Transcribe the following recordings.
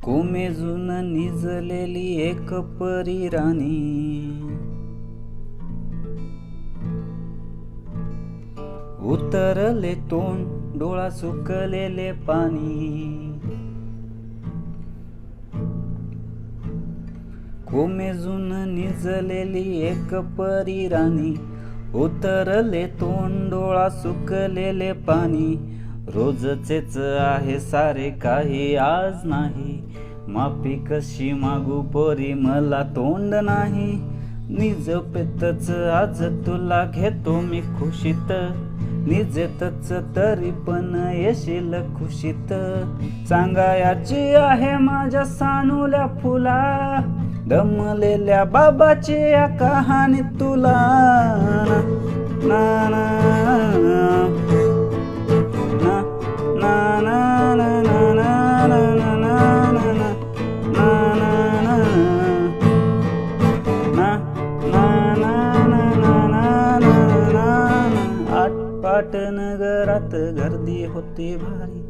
कोमेजून निजलेली एक परी राणी, उतरले तोंड डोळा सुकलेले पाणी. कोमेजून निजलेली एक परी राणी, उतरले तोंड डोळा सुकलेले पाणी. रोजचेच आहे सारे काही आज नाही, माफी कशी मागू पोरी मला तोंड नाही. निज पेतच आज तुला घेतो मी खुशीत, निजेतच तरी पण येशील खुशीत. सांगायची आहे माझ्या सानुल्या फुला, दमलेल्या बाबाची या कहाणी तुला. ना ना आटपाट नगरात गर्दी होती भारी,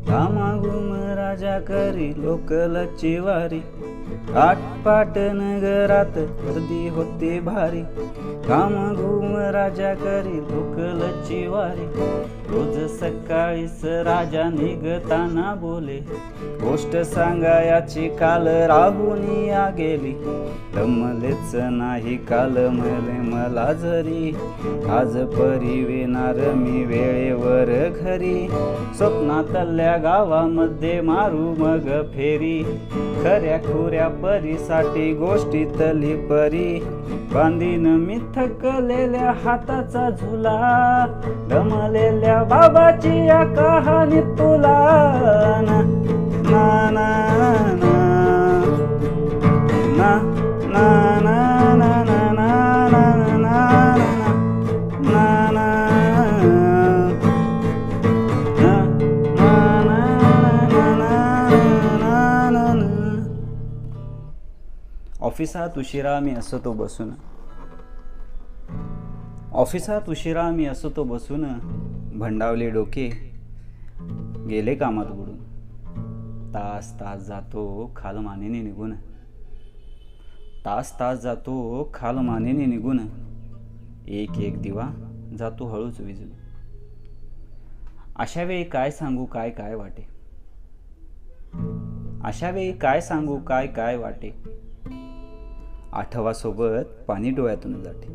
घामाघूम राजा करी लोकलची वारी. आटपाट नगरात गर्दी होती भारी, घामाघूम राजा करी लोकलची वारी. रोज सकाळीच राजा निघताना बोले, गोष्ट सांगायची काल राहून या गेली. दमलेच नाही काल मले मला जरी, आज परी येणार मी वेळेवर घरी. स्वप्नातल्या गावामध्ये मारू मग फेरी, खऱ्या खुऱ्या परीसाठी गोष्टीतली परी. बांधीन मी थकलेल्या हाताचा झुला, दमलेल्या बाबाची या कहाणी तुला. ना ना ना ना ना ना ना ना ना ना ना ना. ऑफिसात उशिरा मी असतो बसून, ऑफिसात उशिरा मी असतो बसून. भंडावले डोके गेले कामात बुडून, तास तास जातो खालमानेने निघून. तास तास जातो खालमानेने निघून, एक एक दिवा जातो हळूच विजून. अशा वेळी काय सांगू काय काय वाटे, अशा वेळी काय सांगू काय काय वाटे. आठवासोबत पाणी डोळ्यातून जाते,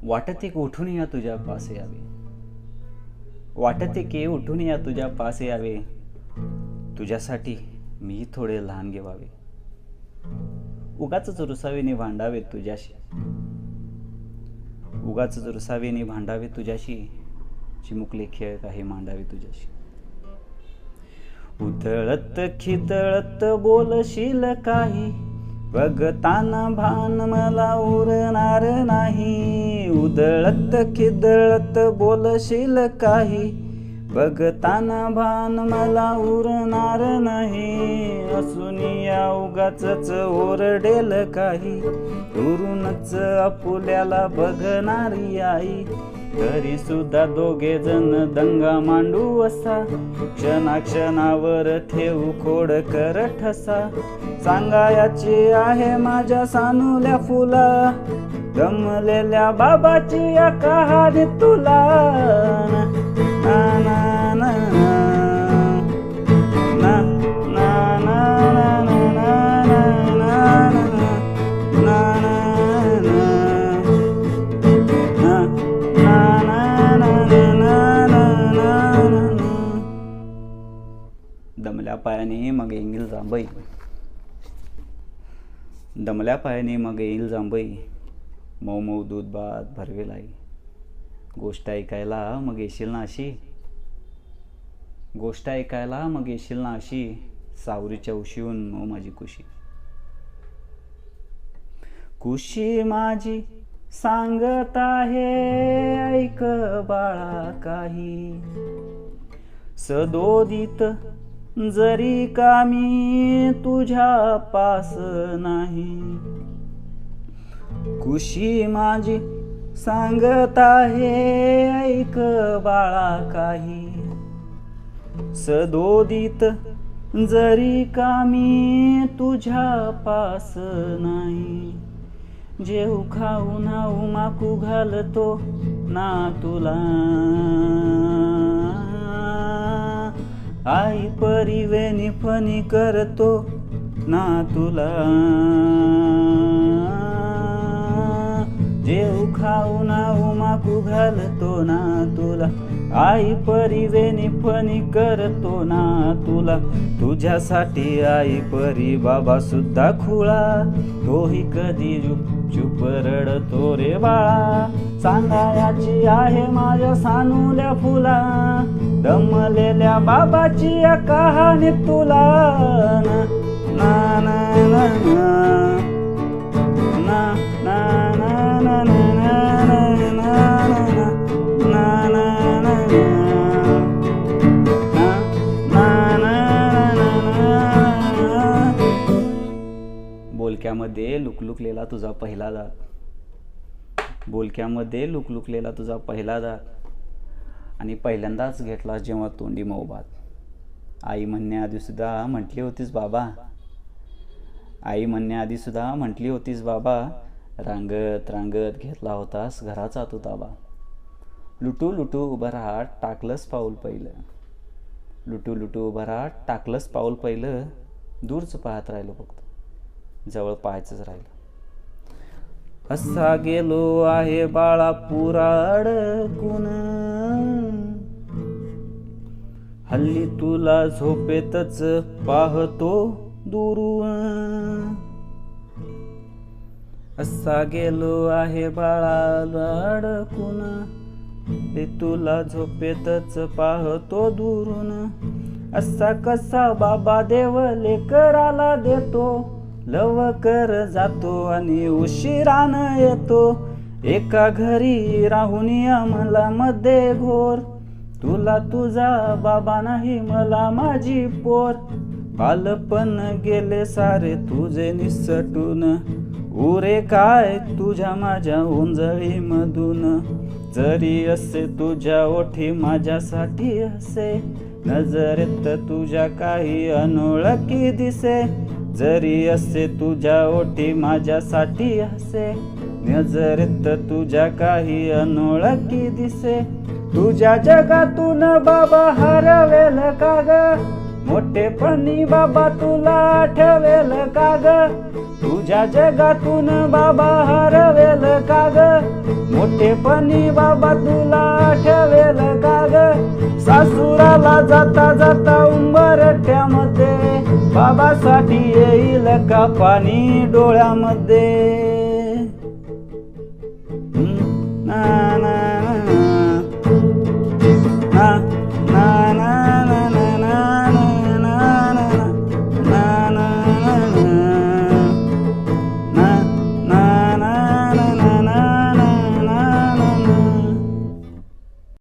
वाटते की उठून या तुझ्या पासे यावे, वाटते की उठून या तुझ्या पासे यावे. तुझ्यासाठी मी थोडे लहान घेवावे, उगाच रुसावेने भांडावे तुझ्याशी, उगाच रुसावेने भांडावे तुझ्याशी. चिमुकले खेळ काही मांडावे तुझ्याशी. उधळत खिदळत बोलशील काही, बघताना भान मला उरणार नाही. उधळत खिदळत बोलशील काही, बघताना भान मला उरणार नाही. असून या उगाचच ओरडेल काही, दुरूनच आपुल्याला बघणारी आई. तरी सुद्धा दोघे जण दंगा मांडू असा, क्षणाक्षणावर ठेवू खोड कर ठसा. सांगायची आहे माझ्या सानुल्या फुला, दमलेल्या बाबाची या कहाणी तुला. ना ना ना ना ना ना दमल्या पायाने मग येईल जांभई, दमल्या पायाने मग येईल जांभई. मऊ मऊ दूध भात भरवेल आई, गोष्ट ऐकायला मग येशील ना अशी, गोष्ट ऐकायला मग येशील ना अशी. सावरीच्या उशीहून मऊ माझी कुशी, कुशी माझी सांगत आहे ऐक बाळा काही. सदोदित जरी का मी तुझ्या पास नाही, कुशी माझी सांगत आहे ऐक बाळा काही. सदोदित जरी का मी तुझ्या पास नाही, जेऊ खाऊ नाऊ माकू घालतो ना तुला, आई परी वेणी फणी करतो ना तुला, जेऊ खाऊ नाऊ माकू घालतो ना तुला, आई परी वेणी फणी करतो ना तुला, तुझ्यासाठी आई परी बाबा सुद्धा खुळा, तोही कधी चुप रडतो रे बाळा, सांगायाची आहे माझ्या सानुल्या फुला, दमलेल्या बाबाची या कहाणी तुला, ना ना ना ना ना ना ना ना बोलक्यामध्ये लुकलुकलेला तुझा पहिला दात, बोलक्यामध्ये लुकलुकलेला तुझा पहिला दात, आणि पहिल्यांदाच घेतला जेव्हा तोंडी मौभात. आई म्हणण्याआधी सुद्धा म्हटली होतीस बाबा, आई म्हणण्याआधी सुद्धा म्हटली होतीस बाबा, रांगत रांगत घेतला होतास घराचा तू ताबा. लुटू लुटू उभं राहा टाकलंस पाऊल पहिलं, लुटू लुटू उभं राहा टाकलंस पाऊल पहिलं, दूरच पाहत राहिलो फक्त, जवळ पाहायचंच राहिलं. असा गेलो आहे बाळा पुरा अडकून, हल्ली तुला झोपेतच पाहतो दुरून, असा गेलो आहे बाळा अडकून, तुला झोपेतच पाहतो दुरून, असा कसा बाबा देव लेकराला देतो, लवकर जातो आणि उशिरानं येतो, एका घरी राहून मला मध्ये घोर, तुला तुझा बाबा नाही मला माझी पोर, बालपण गेले सारे तुझे निसटून, उरे काय तुझ्या माझ्या उंजळी मधून, जरी असे तुझ्या ओठी माझ्यासाठी असे, नजरेत तुझ्या काही अनोळखी दिसे, जरी असे तुझ्या ओठी माझ्यासाठी असे, नजरेत तुझ्या काही अनोळखी दिसे, तुझ्या जगातून बाबा हरवेल का ग, मोठेपणी बाबा तुला आठवेल का ग, तुझ्या जगातून बाबा हरवेल का ग, मोठेपणी बाबा तुला आठवेल का ग, सासुराला जाता जाता उंबरठ्यामध्ये, बाबासाठी येईल का पाणी डोळ्यामध्ये.